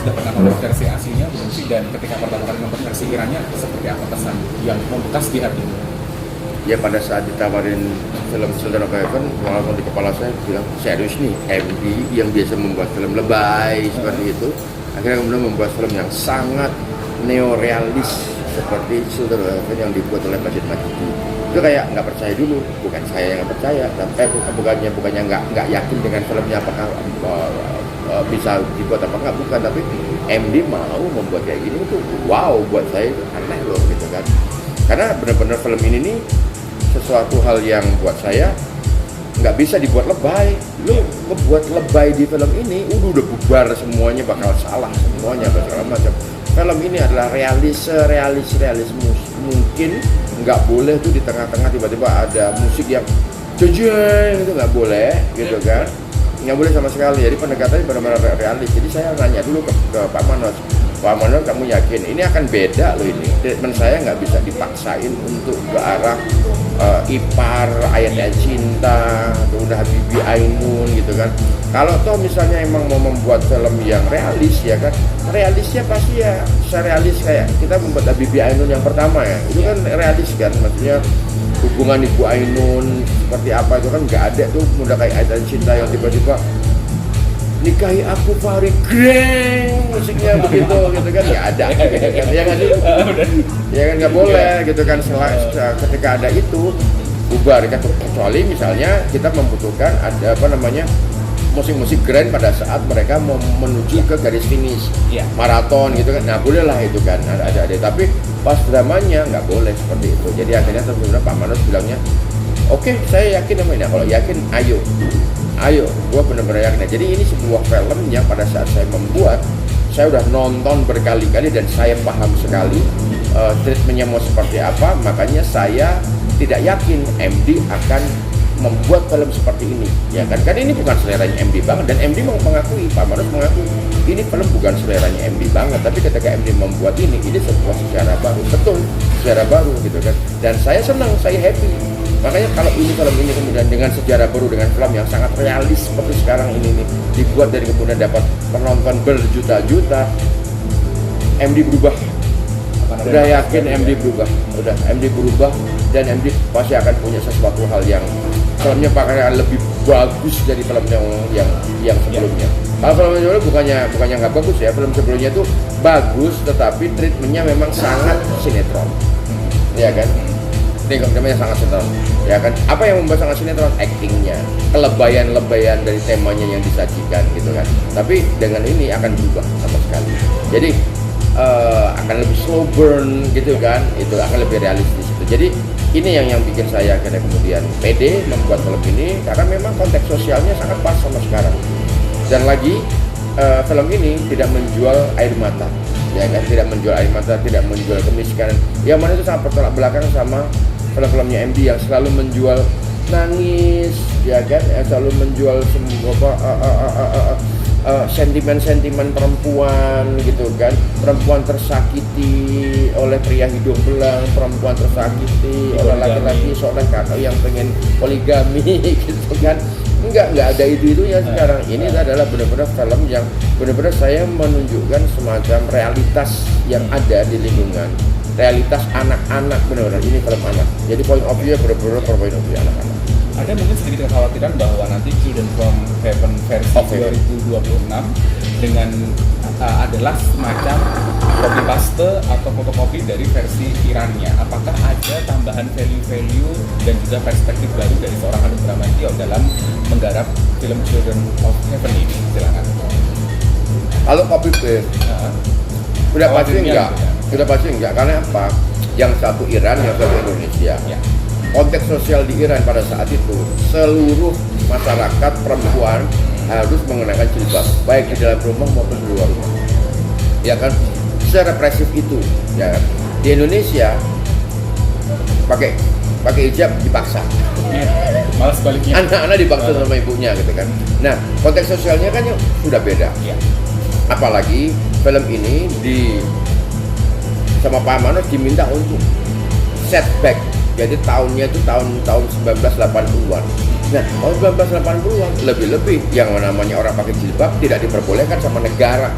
sudah pernah nonton versi aslinya belum sih? Dan ketika pertama kali nonton versi Irannya, seperti apa pesan yang membekas di hati? Ya pada saat ditawarin film Children of Heaven, walaupun di kepala saya bilang serius nih, MD yang biasa membuat film lebay seperti itu, akhirnya kemudian membuat film yang sangat neorealis seperti Children of Heaven yang dibuat oleh Majid Majidi. Itu kayak nggak percaya dulu, bukan saya yang nggak percaya, tapi bukannya nggak yakin dengan filmnya apakah bisa dibuat apa nggak, bukan, tapi MD mau membuat kayak gini itu wow, buat saya itu aneh loh gitu kan, karena benar-benar film ini nih sesuatu hal yang buat saya nggak bisa dibuat lebay. Lu ngebuat lebay di film ini udah bubar semuanya, bakal salah semuanya segala macam. Film ini adalah realisme. Mungkin nggak boleh tuh di tengah-tengah tiba-tiba ada musik yang jejeng, itu nggak boleh gitu kan, nggak boleh sama sekali. Jadi pendekatannya benar-benar realis. Jadi saya nanya dulu ke Pak Manos, Pak Manos, kamu yakin ini akan beda loh ini? Treatment saya nggak bisa dipaksain untuk ke arah ipar, ayat-ayat cinta, udah Habibie Ainun gitu kan. Kalau toh misalnya emang mau membuat film yang realis ya kan, realisnya pasti ya serealis kayak kita membuat Habibie Ainun yang pertama ya, itu kan realis kan, maksudnya hubungan Ibu Ainun seperti apa itu kan nggak ada tuh, udah kayak ayat-ayat cinta yang tiba-tiba nikahi aku Fahri Greng musiknya begitu gitu kan, nggak ada gitu kan, ya nggak sih, ya kan nggak boleh gitu kan. Ketika ada itu bubar kan, kecuali misalnya kita membutuhkan ada apa namanya musik-musik grand pada saat mereka mau menuju ke garis finish maraton gitu kan, nah bolehlah itu kan ada, tapi pas dramanya nggak boleh seperti itu. Jadi akhirnya sebenarnya Pak Manos bilangnya oke, saya yakin sama ini. Kalau yakin ayo, gue benar-benar yakin. Jadi ini sebuah film yang pada saat saya membuat, saya udah nonton berkali-kali dan saya paham sekali treatmentnya mau seperti apa. Makanya saya tidak yakin MD akan membuat film seperti ini, ya kan? Karena ini bukan seleranya MD banget, dan MD mengakui, Pak Manos mengakui ini film bukan seleranya MD banget. Tapi ketika MD membuat ini sebuah sejarah baru, betul sejarah baru gitu kan. Dan saya senang, saya happy. Makanya kalau ini film ini kemudian dengan sejarah baru, dengan film yang sangat realis seperti sekarang ini nih, dibuat dan kemudian dapat penonton berjuta-juta, MD berubah. Udah yakin MD berubah, dan MD pasti akan punya sesuatu hal yang filmnya bakal lebih bagus dari film yang sebelumnya. Kalau film sebelumnya bukannya nggak bagus ya, film sebelumnya itu bagus, tetapi treatmentnya memang sangat sinetron, ya kan? Temanya sangat sinetron, ya kan? Apa yang membuat sangat sinetron? Actingnya, kelebayan dari temanya yang disajikan gitu kan. Tapi dengan ini akan berubah sama sekali. Jadi akan lebih slow burn gitu kan, itu akan lebih realistis itu. Jadi ini yang bikin saya akhirnya kemudian pede membuat film ini, karena memang konteks sosialnya sangat pas sama sekarang. Dan lagi film ini tidak menjual air mata, ya kan, tidak menjual air mata, tidak menjual kemiskinan, yang mana itu sangat bertolak belakang sama film-filmnya MD yang selalu menjual nangis, ya kan, selalu menjual sentimen perempuan gitu kan, perempuan tersakiti oleh pria hidung belang, perempuan tersakiti oleh laki-laki soleh kakak yang pengen poligami gitu kan. Enggak ada itu-itunya sekarang. Ini adalah benar-benar film yang benar-benar saya menunjukkan semacam realitas yang ada di lingkungan, realitas anak-anak, benar-benar ini film anak. Jadi point of view benar-benar point of view anak-anak. Ada mungkin sedikit kekhawatiran bahwa nanti Children from Heaven versi 2026 dengan adalah semacam copy paste atau fotokopi dari versi Irannya. Apakah ada tambahan value dan juga perspektif baru dari seorang Hanung Bramantyo dalam menggarap film Children of Heaven ini? Silakan. Kalau copy paste, udah pasti enggak. Karena apa? Yang satu Iran, yang satu Indonesia. Ya. Konteks sosial di Iran pada saat itu, seluruh masyarakat perempuan harus mengenakan jilbab, baik di dalam rumah maupun di luar rumah, ya kan? Serepresif itu, ya kan? Di Indonesia pakai hijab dipaksa, malah sebaliknya anak-anak dipaksa sama ibunya gitu kan. Nah, konteks sosialnya kan sudah beda. Apalagi film ini sama Pak Manos diminta untuk setback. Jadi tahunnya itu tahun 1980-an. Nah, tahun 1980-an lebih-lebih yang namanya orang pakai jilbab tidak diperbolehkan sama negara.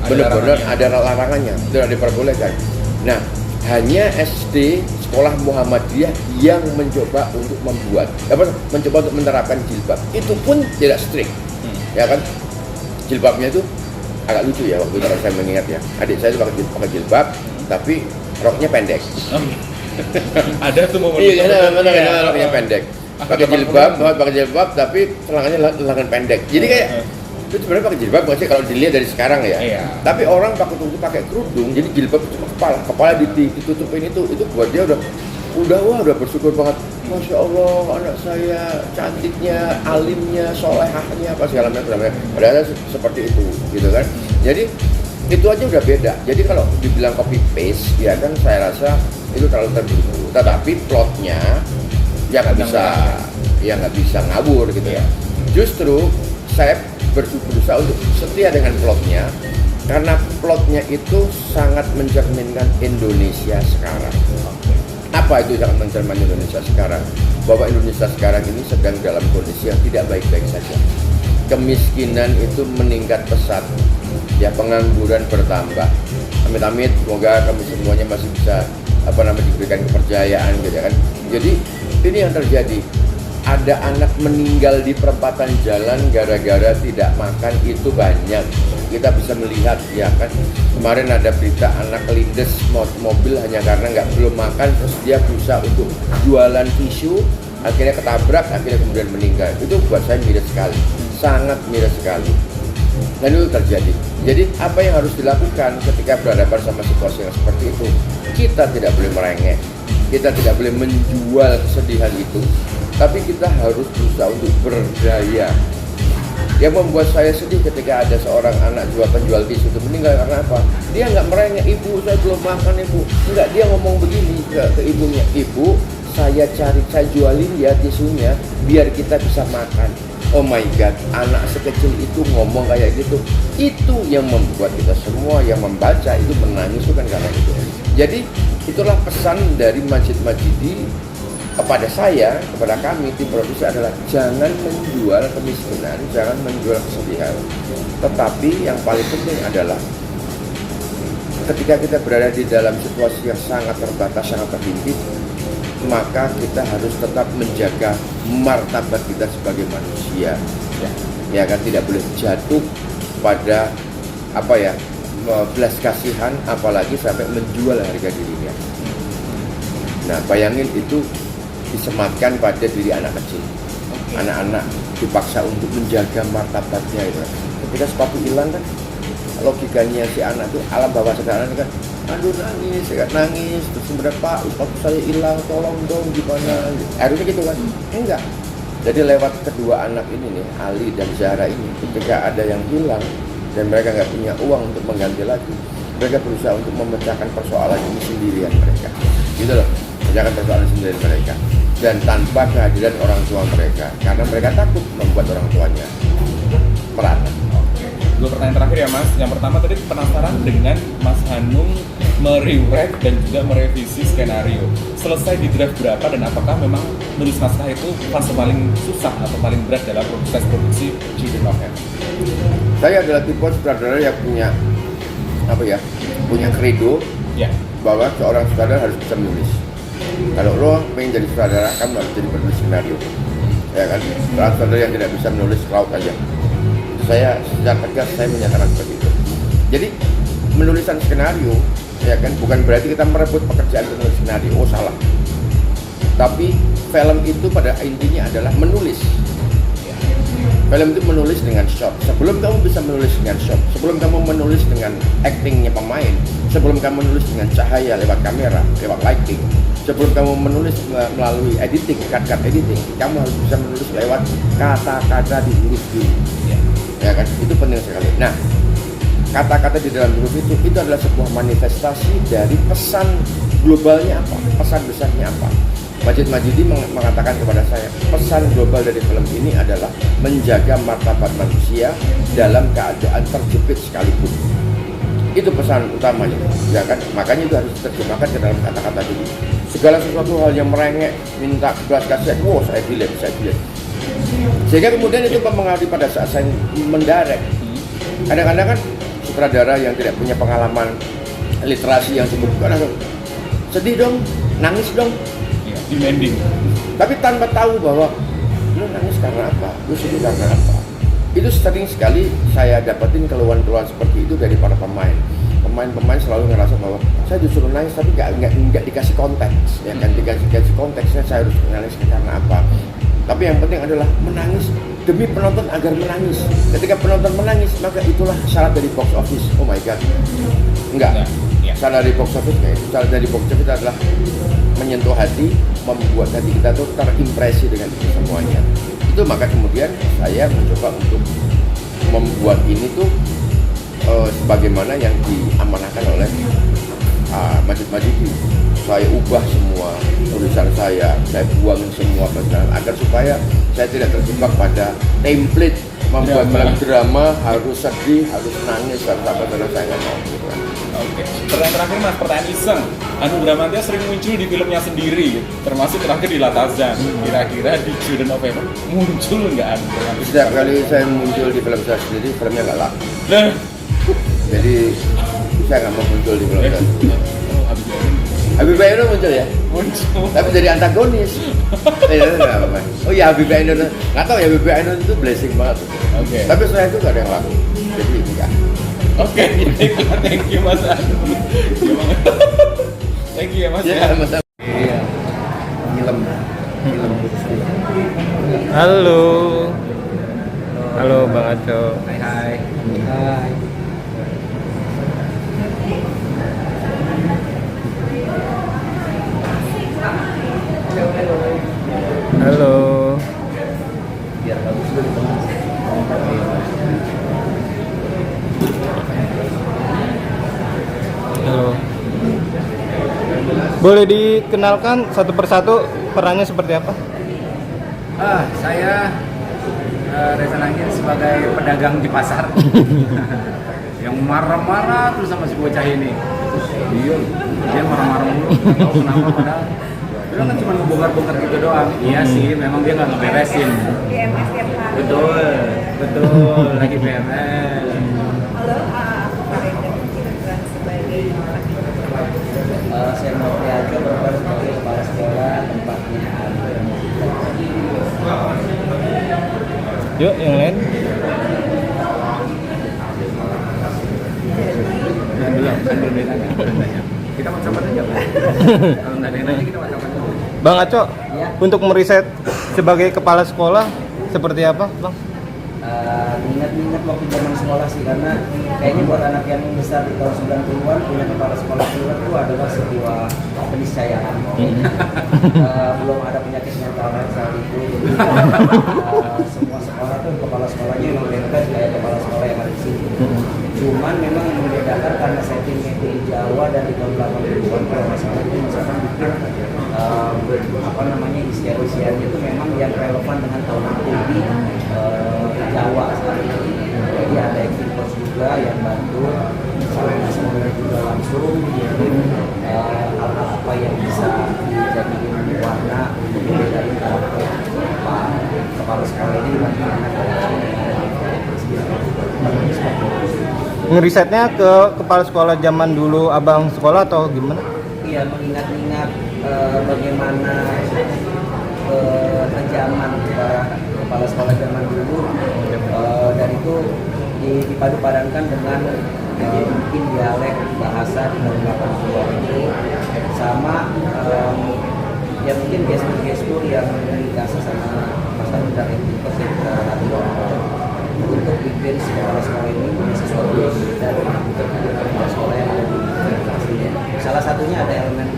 benar-benar ada larangannya, tidak diperbolehkan. Nah, hanya SD sekolah Muhammadiyah yang mencoba untuk mencoba untuk menerapkan jilbab. Itu pun tidak strict, ya kan? Jilbabnya itu agak lucu ya waktu itu saya mengingat ya. Adik saya itu pakai jilbab, tapi roknya pendek. Ada tuh momen. Iya, roknya pendek. Pakai jilbab, tapi lengan pendek. Jadi kayak itu sebenarnya pakai jilbab nggak sih kalau dilihat dari sekarang ya. Iya. Tapi orang pakai kerudung, jadi jilbab cuma kepala ditutupin itu buat dia udah bersyukur banget. Masya Allah, anak saya cantiknya, alimnya, solehahnya, apa segala macam. Padahal seperti itu, gitu kan. Jadi itu aja udah beda. Jadi kalau dibilang copy paste, ya kan saya rasa itu terlalu terburu-buru. Tetapi plotnya ya nggak bisa ngawur gitu ya. Justru saya berusaha untuk setia dengan plotnya karena plotnya itu sangat mencerminkan Indonesia sekarang. Apa itu sangat mencerminkan Indonesia sekarang? Bahwa Indonesia sekarang ini sedang dalam kondisi yang tidak baik-baik saja. Kemiskinan itu meningkat pesat, ya pengangguran bertambah. Amit-amit, semoga kami semuanya masih bisa diberikan kepercayaan gitu kan. Jadi ini yang terjadi. Ada anak meninggal di perempatan jalan gara-gara tidak makan, itu banyak. Kita bisa melihat ya kan. Kemarin ada berita anak kelindes mobil hanya karena belum makan, terus dia berusaha untuk jualan tisu, akhirnya ketabrak, akhirnya kemudian meninggal. Itu buat saya miris sekali, sangat miris sekali. Dan itu terjadi. Jadi apa yang harus dilakukan ketika berhadapan sama situasi yang seperti itu? Kita tidak boleh merengek, kita tidak boleh menjual kesedihan itu, tapi kita harus berusaha untuk berdaya. Yang membuat saya sedih ketika ada seorang anak penjual tisu itu meninggal karena apa? Dia nggak merengek, ibu saya belum makan ibu. Enggak, dia ngomong begini ke ibunya, ibu saya jualin ya tisunya biar kita bisa makan. Oh my God, anak sekecil itu ngomong kayak gitu. Itu yang membuat kita semua yang membaca itu menangis bukan karena itu. Jadi itulah pesan dari Majid Majidi kepada saya, kepada kami tim produksi adalah jangan menjual kemiskinan, jangan menjual kesedihan. Tetapi yang paling penting adalah ketika kita berada di dalam situasi yang sangat terbatas, sangat terhimpit, maka kita harus tetap menjaga martabat kita sebagai manusia. Ya kan, tidak boleh jatuh pada belas kasihan, apalagi sampai menjual harga dirinya. Nah, bayangin itu disematkan pada diri anak kecil. Anak-anak dipaksa untuk menjaga martabatnya itu. Ketika sepatu hilang kan, logikanya si anak itu alam bawah sadar kan, aduh nangis, terus kemudian Pak, sepatu saya hilang, tolong dong gimana? Harusnya gitu kan? Enggak. Jadi lewat kedua anak ini nih, Ali dan Zahra ini, ketika ada yang hilang dan mereka nggak punya uang untuk mengganti lagi, mereka berusaha untuk memecahkan persoalan ini sendirian mereka. Gitu loh. Menjaga persoalan sendiri mereka dan tanpa kehadiran orang tua mereka karena mereka takut membuat orang tuanya merana. Dua pertanyaan terakhir ya Mas. Yang pertama tadi penasaran dengan Mas Hanung merewrite dan juga merevisi skenario. Selesai di draft berapa dan apakah memang nulis naskah itu fase paling susah atau paling berat dalam proses produksi Children of Heaven? Saya adalah tipe sutradara yang punya credo bahwa seorang sutradara harus bisa menulis. Kalau lo pengen jadi sutradara, kamu harus jadi penulis skenario, ya kan? Kalau sutradara yang tidak bisa menulis laut aja. Saya secara tegas saya menyatakan seperti itu. Jadi menulisan skenario, ya kan, bukan berarti kita merebut pekerjaan penulis skenario. Oh salah. Tapi film itu pada intinya adalah menulis. Film itu menulis dengan shot. Sebelum kamu bisa menulis dengan shot, sebelum kamu menulis dengan actingnya pemain, sebelum kamu menulis dengan cahaya lewat kamera, lewat lighting, sebelum kamu menulis melalui editing, cut editing, kamu harus bisa menulis lewat kata-kata di huruf dulu. Ya kan, itu penting sekali. Nah, kata-kata di dalam huruf itu adalah sebuah manifestasi dari pesan globalnya apa, pesan besarnya apa. Majid Majidi mengatakan kepada saya, pesan global dari film ini adalah menjaga martabat manusia dalam keadaan terjepit sekalipun. Itu pesan utamanya, ya kan? Makanya itu harus diterjemahkan ke dalam kata-kata dulu. Segala sesuatu hal yang merengek, minta belas kasihan, saya delete. Sehingga kemudian itu mempengaruhi pada saat saya mendirect. Kadang-kadang kan sutradara yang tidak punya pengalaman literasi yang cukup, kan sedih dong, nangis dong, Iya, demanding. tapi tanpa tahu bahwa lu nangis karena apa, lu sedih karena apa. Itu sering sekali saya dapetin keluhan-keluhan seperti itu dari para pemain. Pemain selalu ngerasa bahwa saya disuruh nangis tapi nggak dikasih konteks, ya kan, dikasih konteksnya saya harus nangis karena apa. Tapi yang penting adalah menangis demi penonton agar menangis. Ketika penonton menangis, maka itulah syarat dari box office. Oh my god, enggak. Ya. Syarat dari box office kayak itu. Syarat dari box office adalah menyentuh hati, membuat hati kita tuh terimpresi dengan itu semuanya. Itu maka kemudian saya mencoba untuk membuat ini tuh sebagaimana yang diamanahkan oleh Majid Majidi. Saya ubah semua tulisan saya buangin semua agar supaya saya tidak terjebak pada template membuat film drama harus sedih, harus nangis dan apa saya nggak mau. Gitu. Oke. Pertanyaan terakhir Mas, pertanyaan iseng. Anu Bramantio sering muncul di filmnya sendiri, termasuk terakhir di Latazan. Kira-kira di Children of Heaven muncul nggak Anu Bramantio? Setiap kali saya muncul di film saya sendiri, filmnya nggak laku. Nah, Jadi saya nggak mau muncul di film saya. Habib Habib Ainun muncul ya? muncul. Tapi jadi antagonis. Nggak apa-apa. Oh iya, Habib Ainun. Nggak tahu ya, Habib Ainun itu blessing banget. Oke. Tapi setelah itu nggak ada yang laku. Jadi enggak. Oke, thank you Mas Anu. Thank you ya Mas. Ya, Mas. Iya. Film. Halo. Halo Bang Aco. Hai. Halo. Biar bagus dulu dikemas. Halo. Boleh dikenalkan satu persatu perannya seperti apa? Saya Reza Nangin sebagai pedagang di pasar yang marah-marah terus sama si bocah ini. Dia marah-marah mulu, nggak tahu kenapa padahal dia kan cuma ngebongkar-bongkar gitu doang. Iya sih, memang dia nggak ngeberesin. PMS tiap hari. Betul, lagi PMS. Halo, aku Farida berperan sebagai Saya mau Priajo berperan sebagai kepala sekolah tempatnya. Yuk, yang lain. Belum, kan belum ditanya. Kita WhatsApp aja, Pak. Kalau nggak ada yang nanya, kita WhatsApp aja. Bang Aco, Ya. untuk meriset sebagai kepala sekolah seperti apa, Bang? Minat waktu zaman sekolah sih, karena kayaknya buat anak yang besar di tahun 90-an punya kepala sekolah keluar itu adalah sebuah keniscayaan. Belum ada penyakit mental saat itu. Semua sekolah tuh kepala sekolahnya memang bebas kayak kepala sekolah yang ada di sini. Cuman memang yang membedakan karena settingnya itu di Jawa dan di tahun 80-an kalau masalah itu misalkan bikin isian-isiannya itu memang yang relevan dengan tahun itu di Jawa saat itu. Jadi ada acting coach juga yang bantu semuanya juga langsung bikin hal-hal apa yang bisa dijadikan warna untuk membedakan karakter kepala sekolah ini dibanding anak Ngerisetnya ke kepala sekolah zaman dulu abang sekolah atau gimana? Iya, mengingat-ingat bagaimana kejaman kepala sekolah zaman dulu, dan itu dipadu-padankan dengan mungkin dialek bahasa di tahun 80-an itu sama ya mungkin gestur-gestur yang dikasih sama Mas Anu dan Etikos yang kita lakukan untuk bikin sekolah ini punya sesuatu dari kepala sekolah yang ada di aslinya. Salah satunya ada elemen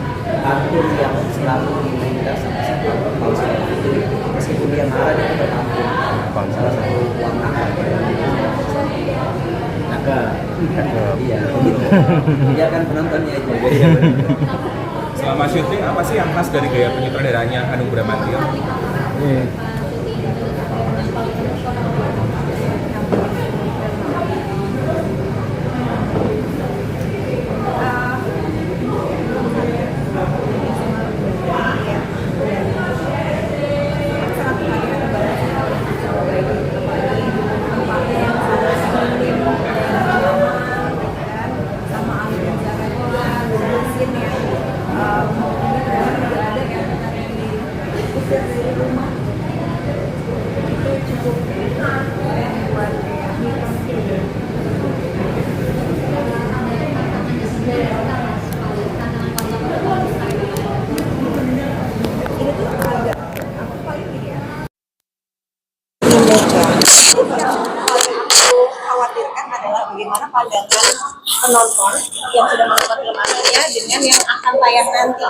pantun yang selalu dimainkan sama kepala sekolah itu, meskipun dia marah dia tetap pantun. Salah satu warna iya, begitu. Biarkan penontonnya aja. Selama syuting apa sih yang khas dari gaya penyutradaranya Hanung Bramantio? bagaimana pandangan penonton yang sudah menonton film aslinya dengan yang akan tayang nanti.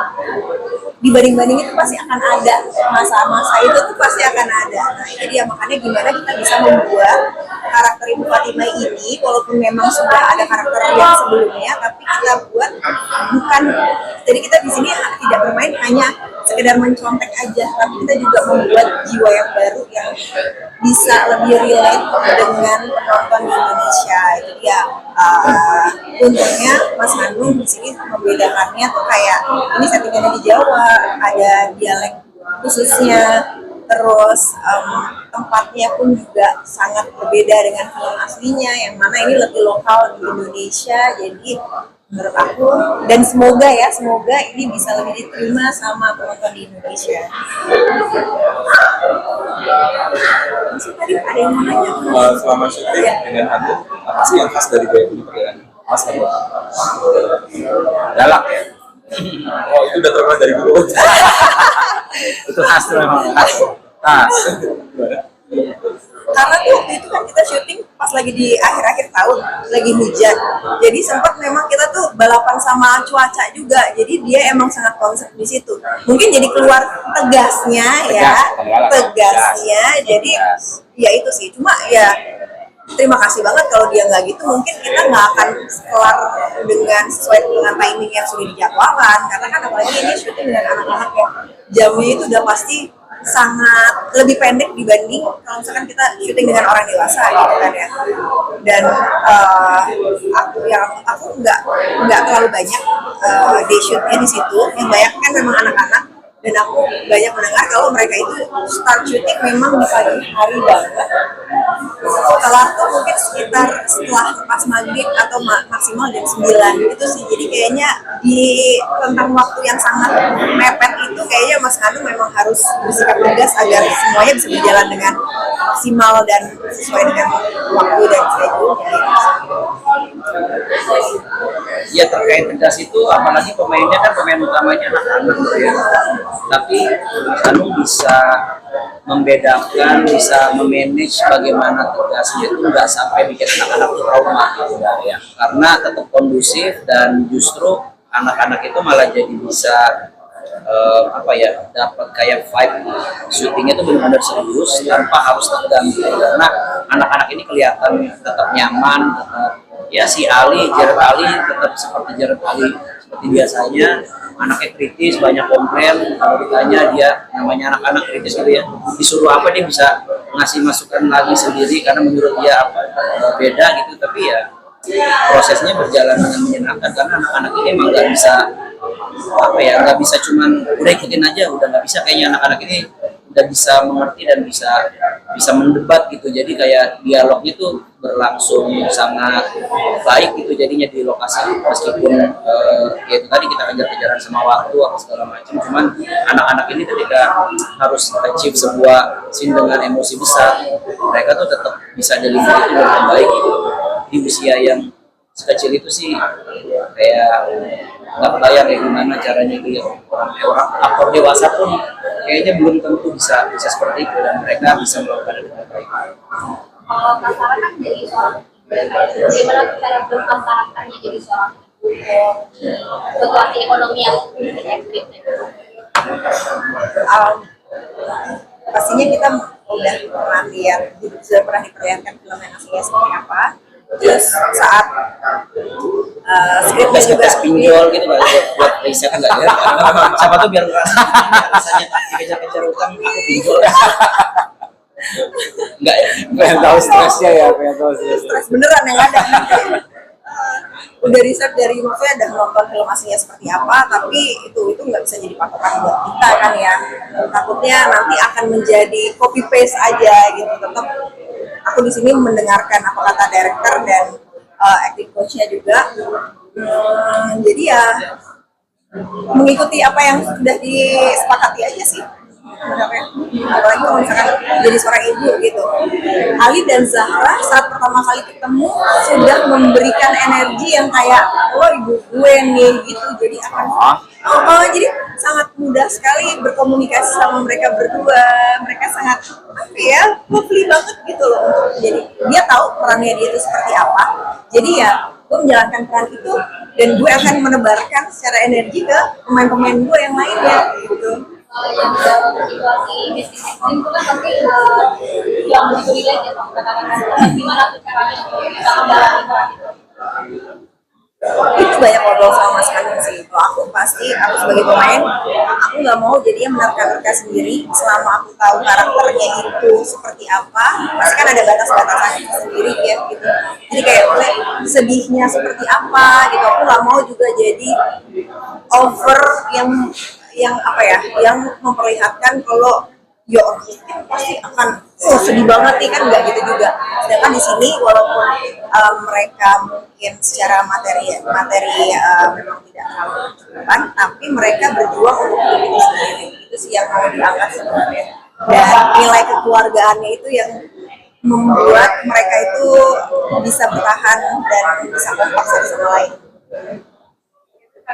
Dibanding-banding itu pasti akan ada masa-masa itu tuh pasti akan ada. Nah itu dia, makanya gimana kita bisa membuat karakter Ibu Fatimah ini walaupun memang sudah ada karakter yang sebelumnya, tapi kita buat bukan, jadi kita di sini tidak bermain hanya sekedar mencontek aja, tapi kita juga membuat jiwa yang baru yang bisa lebih relate dengan penonton di Indonesia. Itu dia untungnya Mas Hanung di sini membedakannya tuh kayak ini settingannya di Jawa, ada dialek khususnya, terus tempatnya pun juga sangat berbeda dengan film aslinya yang mana ini lebih lokal di Indonesia. Jadi menurut aku, dan semoga ini bisa lebih diterima sama penonton di Indonesia. Masih tadi ada yang mau nanya? Selama syuting dengan Hanung, apa sih yang khas dari gaya penyutradaran Mas Hanung? Galak ya. Oh, itu udah terkenal dari dulu. Itu khas memang khas. Karena tuh waktu itu kan kita syuting pas lagi di akhir-akhir tahun, lagi hujan. Jadi sempat memang kita tuh balapan sama cuaca juga. Jadi dia emang sangat konsep di situ. Mungkin jadi keluar tegasnya. Jadi ya itu sih. Cuma ya terima kasih banget kalau dia nggak gitu, mungkin kita nggak akan kelar dengan sesuai dengan timing yang sudah dijadwalkan. Karena kan apalagi ini syuting dengan anak-anak ya, jamnya itu udah pasti sangat lebih pendek dibanding kalau misalkan kita syuting dengan orang dewasa gitu kan ya. Dan aku nggak terlalu banyak day shootnya di situ, yang banyak kan memang anak-anak. Dan aku banyak mendengar kalau mereka itu start syuting memang di pagi hari banget. Setelah tuh mungkin setelah lepas maghrib atau maksimal jam 9 itu sih. Jadi kayaknya di tentang waktu yang sangat mepet itu kayaknya Mas Hanung memang harus bersikap tegas agar semuanya bisa berjalan dengan maksimal dan sesuai dengan waktu dan schedule-nya. Ya terkait tegas itu, apalagi pemainnya kan pemain utamanya anak-anak ya. Tapi Hanung bisa membedakan, bisa memanage bagaimana tegasnya itu nggak sampai bikin anak-anak itu trauma ya. Karena tetap kondusif dan justru anak-anak itu malah jadi bisa dapat kayak vibe syutingnya itu benar-benar serius tanpa harus tegang gitu. Karena anak-anak ini kelihatan tetap nyaman, tetap ya si Jared Ali tetap seperti Jared Ali seperti biasanya. Anaknya kritis, banyak komplain. Kalau ditanya dia, namanya anak-anak kritis gitu ya, disuruh apa dia bisa ngasih masukan lagi sendiri karena menurut dia beda gitu. Tapi ya prosesnya berjalan dengan menyenangkan karena anak-anak ini emang nggak bisa cuman udah ikutin aja, udah nggak bisa. Kayaknya anak-anak ini udah bisa mengerti dan bisa mendebat gitu. Jadi kayak dialognya tuh berlangsung sangat baik gitu jadinya di lokasi, meskipun ya itu tadi kita kejar-kejaran sama waktu apa segala macam. Cuman anak-anak ini ketika harus achieve sebuah scene dengan emosi besar, mereka tuh tetap bisa deliver itu dengan baik gitu. Di usia yang sekecil itu sih kayak nggak kebayang ya gimana caranya itu ya. Orang aktor dewasa pun kayaknya belum tentu bisa seperti itu, dan mereka bisa melakukan dengan baik. Kalau Kak Sarah kan jadi seorang bagaimana cara berkembang karakternya jadi seorang situasi ekonomi yang ekstrim? Pastinya kita udah pernah diperlihatkan film yang aslinya seperti apa. Terus saat skripnya juga pinjol gitu Pak, buat riset enggak ya? Siapa tuh biar rasanya dikejar-kejar utang aku pinjol. Enggak ya? Pengen tahu stresnya ya, pengen tahu stres beneran yang ada. Udah riset dari maksudnya udah nonton film aslinya seperti apa, tapi itu nggak bisa jadi patokan buat kita kan ya. Takutnya nanti akan menjadi copy paste aja gitu. Tetap aku di sini mendengarkan apa kata director dan acting coachnya juga. Jadi ya mengikuti apa yang sudah disepakati aja sih. Sebenarnya apalagi kalau misalkan jadi seorang ibu gitu. Ali dan Zahra saat pertama kali ketemu sudah memberikan energi yang kayak ibu gue nih gitu, jadi akan jadi sangat mudah sekali berkomunikasi sama mereka berdua. Mereka sangat ya lovely banget gitu loh, jadi dia tahu perannya dia itu seperti apa, jadi ya gue menjalankan peran itu dan gue akan menebarkan secara energi ke pemain-pemain gue yang lainnya gitu. Yang dalam situasi bisnis ekstrim itu kan pasti yang relate ya sama kata-kata gimana tuh caranya bisa menjalani peran Itu banyak ngobrol sama Mas Hanung sih. Kalau aku pasti, aku sebagai pemain, aku nggak mau jadinya menerka-nerka sendiri selama aku tahu karakternya itu seperti apa. Pasti kan ada batas-batasannya sendiri ya gitu. Jadi kayak sedihnya seperti apa gitu. Aku nggak mau juga jadi over yang apa ya, yang memperlihatkan kalau ya orang itu pasti akan sedih banget nih kan, nggak gitu juga. Sedangkan di sini walaupun mereka mungkin secara materi memang tidak terlalu mencukupan, tapi mereka berjuang untuk hidup itu sendiri. Itu sih yang mau diangkat sebenarnya. Dan nilai kekeluargaannya itu yang membuat mereka itu bisa bertahan dan bisa kompak satu sama lain.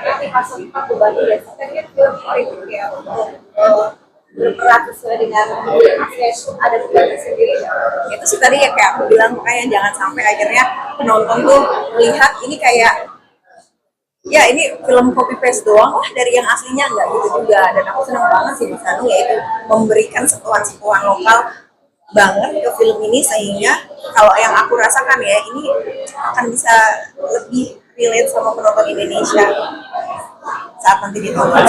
karena pasal 4 beban ya kan film kritik ya untuk berperan sesuai dengan asli ada bebannya sendiri. Itu sih tadi ya kayak aku bilang, makanya jangan sampai akhirnya penonton tuh melihat ini kayak ya ini film copy paste doang lah dari yang aslinya, nggak gitu juga. Dan aku senang banget sih Mas Hanung yaitu memberikan sentuhan-sentuhan lokal banget ke film ini, sehingga kalau yang aku rasakan ya ini akan bisa lebih relate sama penonton Indonesia saat nanti ditonton.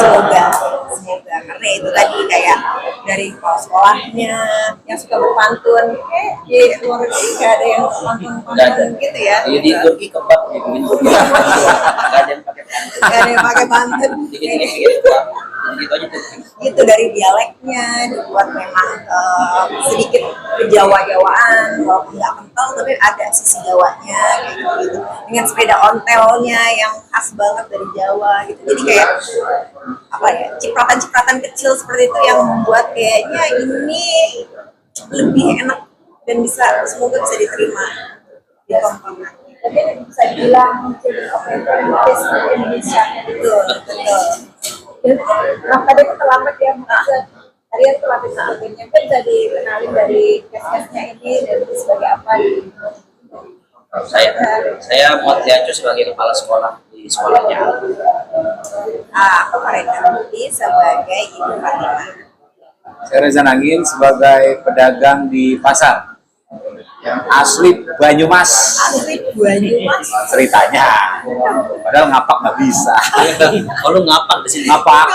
Semoga karena itu tadi kayak dari kepala sekolahnya yang suka berpantun, di luar negeri nggak ada yang pantun gitu ya. Iya di Turki kebab ya mungkin nggak ada yang pakai pantun. Nggak ada yang pakai pantun. Gitu aja tuh. Itu dari dialeknya dibuat memang sedikit kejawa-jawaan, walaupun nggak kental tapi ada sisi Jawanya kayak gitu. Dengan sepeda ontelnya yang khas banget dari Jawa gitu. Jadi kayak apa ya, cipratan-cipratan kecil seperti itu yang membuat kayaknya ini lebih enak dan semoga bisa diterima di tonton. Tapi bisa dibilang jadi operators Indonesia Betul. Nah tadi aku terlambat ya, tadi aku terlambat sebagainya kan bisa dikenalin dari case-nya ini dan sebagai apa gitu. Saya mau Tiacu sebagai kepala sekolah di sekolahnya. Aku Farida Muti sebagai Ibu Fatimah. Saya Reza Nangin sebagai pedagang di pasar yang asli Banyumas. Asli Banyumas. Ceritanya, padahal ngapak nggak bisa. Kalau ngapak di sini. Ngapak,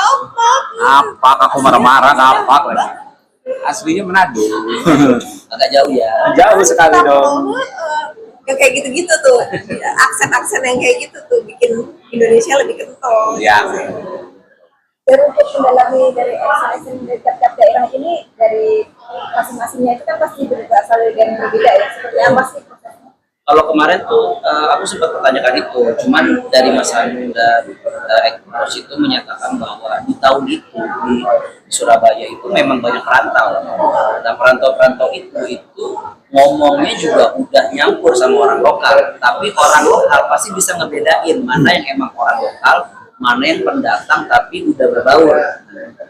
aku marah-marah ngapak lagi. Aslinya Manado. Agak jauh ya. Jauh sekali dong. Yang kayak gitu-gitu tuh, aksen-aksen yang kayak gitu tuh bikin Indonesia lebih kental. Ya. Dan untuk mendalami dari aksen dari tiap-tiap daerah ini dari masing-masingnya itu kan pasti berasal dari yang berbeda ya. Seperti apa sih prosesnya? Kalau kemarin tuh aku sempat pertanyakan itu, cuman dari Mas Hanung dan Ekos itu menyatakan bahwa di tahun itu di Surabaya itu memang banyak perantau. Dan perantau-perantau itu ngomongnya juga udah nyampur sama orang lokal, tapi orang lokal pasti bisa ngebedain mana yang emang orang lokal, mana yang pendatang tapi udah berbaur.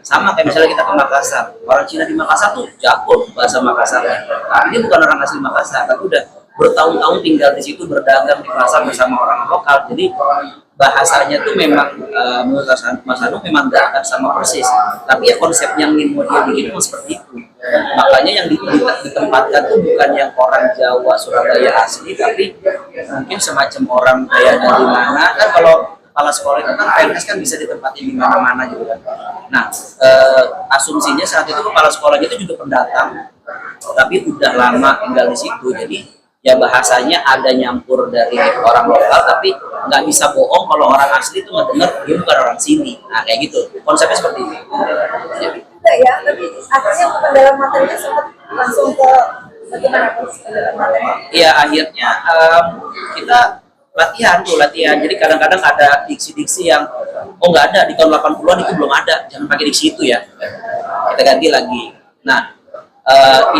Sama kayak misalnya kita ke Makassar, orang Cina di Makassar tuh jago bahasa Makassarnya, tapi dia bukan orang asli Makassar, tapi udah bertahun-tahun tinggal di situ, berdagang di pasar bersama orang lokal. Jadi bahasanya tuh memang menurut Mas Hanung memang nggak akan sama persis, tapi ya konsep yang ingin mau dia bikin memang seperti itu. Makanya yang ditempatkan tuh bukan yang orang Jawa Surabaya asli, tapi mungkin semacam orang kayak dari mana kan. Kalau kepala sekolah itu kan PNS kan bisa ditempati di mana-mana gitu kan. Nah asumsinya saat itu kepala sekolahnya itu juga pendatang, tapi udah lama tinggal di situ, jadi ya bahasanya ada nyampur dari orang lokal, tapi nggak bisa bohong kalau orang asli itu ngedenger dia bukan orang sini. Nah kayak gitu, konsepnya seperti itu. Enggak ya, tapi akhirnya pendalam materinya sempat langsung ke bagaimana pendalam materi? Iya akhirnya kita latihan. Jadi kadang-kadang ada diksi-diksi yang nggak ada di tahun 80-an itu belum ada, jangan pakai diksi itu ya. Kita ganti lagi. Nah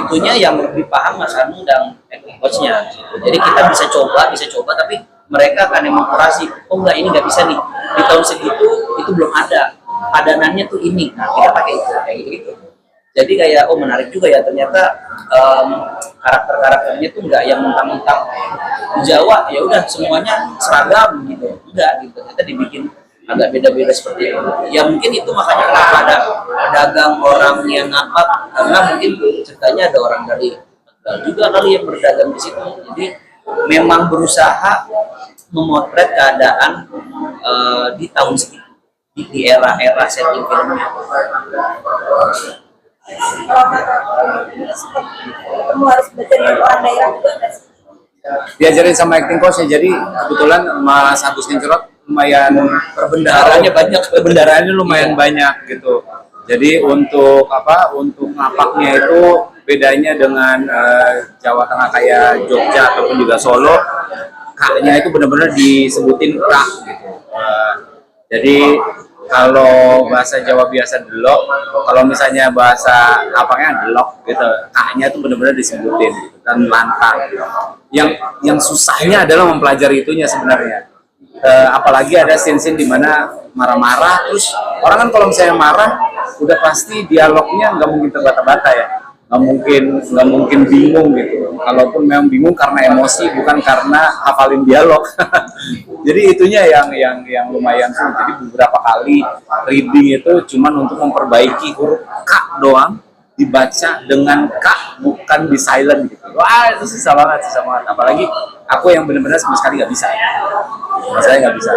itunya yang lebih paham Mas Hanung dan coachnya gitu. Jadi kita bisa coba, tapi mereka akan mengkurasi, enggak ini nggak bisa nih, di tahun segitu itu belum ada, padanannya tuh ini, nah kita pakai itu kayak gitu. Jadi kayak oh menarik juga ya ternyata karakter-karakternya tuh nggak yang mentang-mentang di Jawa ya udah semuanya seragam gitu, enggak gitu. Ternyata dibikin agak beda-beda seperti itu. Ya mungkin itu makanya kenapa ada pedagang orang yang ngapak, karena mungkin ceritanya ada orang dari Tegal juga kali yang berdagang di situ. Jadi memang berusaha memotret keadaan di tahun segitu, di era-era setting filmnya. Kamu harus belajar dari orang daerah juga nggak sih? Diajarin sama acting coach ya, jadi kebetulan Mas Agus Kencurot lumayan Perbendaharanya banyak. Pendaraannya lumayan banyak gitu. Jadi untuk untuk ngapaknya itu bedanya dengan Jawa Tengah kayak Jogja ataupun juga Solo, kaknya itu benar-benar disebutin kak gitu. Jadi kalau bahasa Jawa biasa delok, kalau misalnya bahasa ngapaknya delok gitu, kaknya itu benar-benar disebutin gitu, dan lantang. Yang susahnya adalah mempelajari itunya sebenarnya. Apalagi ada scene-scene di mana marah-marah, terus orang kan kalau misalnya marah udah pasti dialognya nggak mungkin terbata-bata ya, nggak mungkin bingung gitu. Kalaupun memang bingung karena emosi, bukan karena hafalin dialog. Jadi itunya yang lumayan sulit. Jadi beberapa kali reading itu cuman untuk memperbaiki huruf K doang, dibaca dengan K bukan di silent gitu. Wah itu susah banget. Apalagi aku yang benar-benar sama sekali nggak bisa. Saya nggak bisa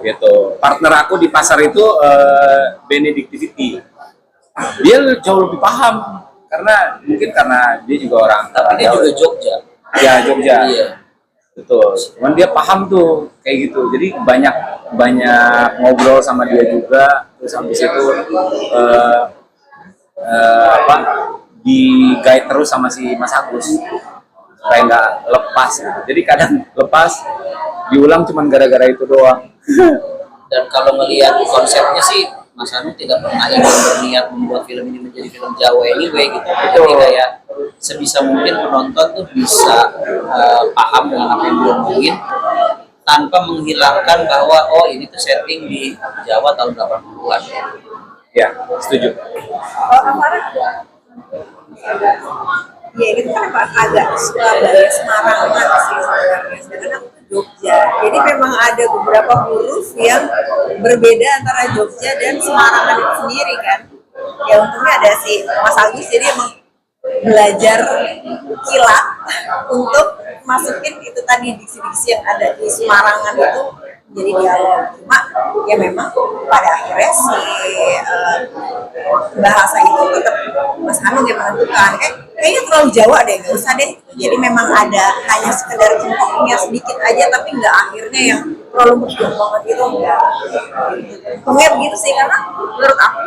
gitu. Partner aku di pasar itu Benedictivity, dia jauh lebih paham karena dia juga orang, Tapi dia juga Jogja. ya Jogja. Iya. Betul, cuman dia paham tuh kayak gitu, jadi banyak ngobrol sama dia juga. Terus habis itu di guide terus sama si Mas Agus supaya nggak lepas gitu. Jadi kadang lepas diulang cuman gara-gara itu doang. Dan kalau ngelihat konsepnya sih Mas Anu tidak pernah ingin berniat membuat film ini menjadi film Jawa anyway gitu. Jadi kayak sebisa mungkin penonton tuh bisa paham dengan apa yang diomongin tanpa menghilangkan bahwa oh ini tuh setting di Jawa tahun 80-an. Ya, setuju. Kalau Amara ya itu kan agak Surabaya Semarangan sih sebenarnya, sedangkan aku tuh Jogja, jadi memang ada beberapa huruf yang berbeda antara Jogja dan Semarangan itu sendiri kan. Ya untungnya ada si Mas Agus, jadi emang belajar kilat untuk masukin itu tadi diksi-diksi yang ada di Semarangan itu jadi dialog. Cuma ya memang pada akhirnya si bahasa itu tetap Mas Hanung yang menentukan. Kayaknya terlalu Jawa deh, nggak usah deh. Jadi memang ada hanya sekedar cengkoknya sedikit aja, tapi nggak akhirnya yang terlalu berjuang banget gitu, enggak. Pokoknya begitu sih, karena menurut aku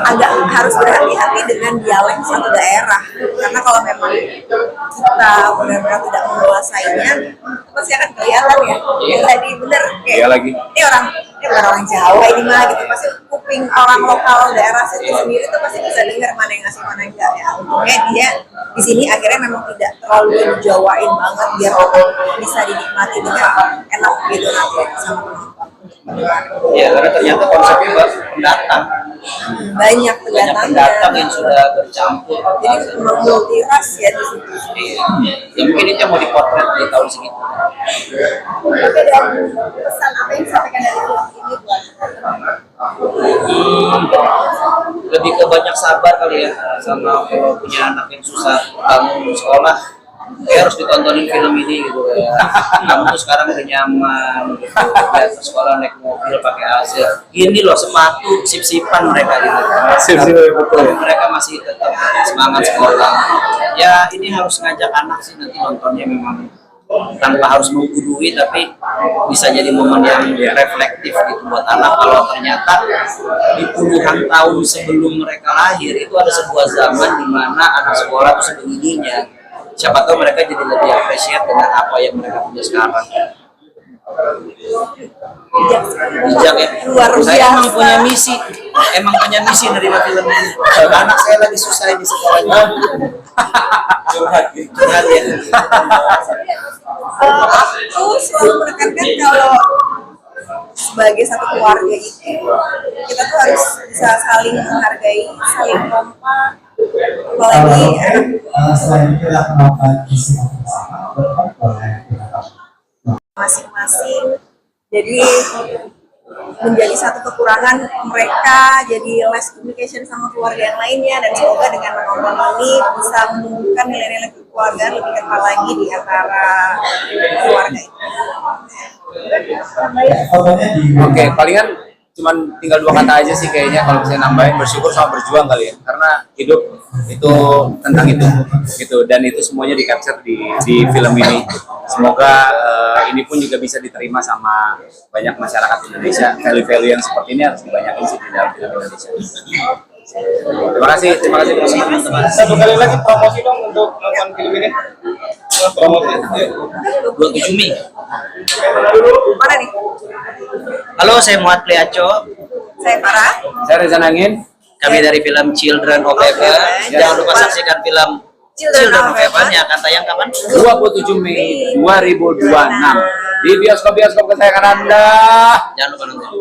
agak harus berhati-hati dengan dialek satu daerah, karena kalau memang kita benar-benar tidak menguasainya pasti akan kelihatan ya. Yang tadi bener kayak ini bukan orang Jawa ini mah gitu, pasti kuping orang lokal daerah situ sendiri tuh pasti bisa dengar mana yang ngasih mana yang enggak ya. Untungnya dia di sini akhirnya memang tidak terlalu dijawain banget biar bisa dinikmati dengan enak gitu nanti sama penonton. Ya karena ternyata konsepnya pendatang. Banyak pendatang yang sudah bercampur. Jadi memang multi ras ya di situ. Iya. Ya mungkin itu yang mau dipotret di tahun segitu. Tapi dan pesan apa yang disampaikan dari film ini buat Lebih ke banyak sabar kali ya, sama kalau punya anak yang susah bangun sekolah, harus ditontonin film ini gitu ya. Kamu tuh sekarang udah nyaman gitu, ya ke sekolah naik mobil pakai AC. Ini loh sepatu sip-sipan mereka gitu. Betul. Mereka masih tetap semangat sekolah. Ya ini harus ngajak anak sih nanti nontonnya memang tanpa harus menggurui, tapi bisa jadi momen yang reflektif gitu buat anak. Kalau ternyata di puluhan tahun sebelum mereka lahir itu ada sebuah zaman di mana anak sekolah itu sebegininya. Siapa tahu mereka jadi lebih appreciate dengan apa yang mereka punya sekarang. Bijak ya. Saya emang punya misi dari film ini. Anak saya lagi susah di sekolahnya. Curhat ya. aku selalu menekankan kalau sebagai satu keluarga itu kita tuh harus bisa saling menghargai, saling kompak, apalagi selain itu adalah melakukan visi bersama oleh masing-masing. Jadi menjadi satu kekurangan mereka, jadi less communication sama keluarga yang lainnya, dan semoga dengan menonton ini bisa menumbuhkan nilai-nilai kekeluargaan lebih kental lagi di antara keluarga itu. fotonya di Oke, palingan cuman tinggal 2 kata aja sih kayaknya kalau bisa nambahin, bersyukur sama berjuang kali ya, karena hidup itu tentang itu gitu, dan itu semuanya di capture di film ini. Semoga ini pun juga bisa diterima sama banyak masyarakat Indonesia. Value-value yang seperti ini harus dibanyakin sih di dalam film Indonesia. Terima kasih teman-teman. Satu kali lagi promosi dong untuk nonton film ini. Promosi. 27 Mei. Mana nih? Halo, saya Muhammad Pliaco. Saya Farah. Saya Reza Nangin. Kami dari film Children of Heaven. Jangan lupa saksikan film Children of Heaven yang akan tayang kapan? 27 Mei 2026 di bioskop-bioskop kesayangan Anda. Jangan lupa nonton.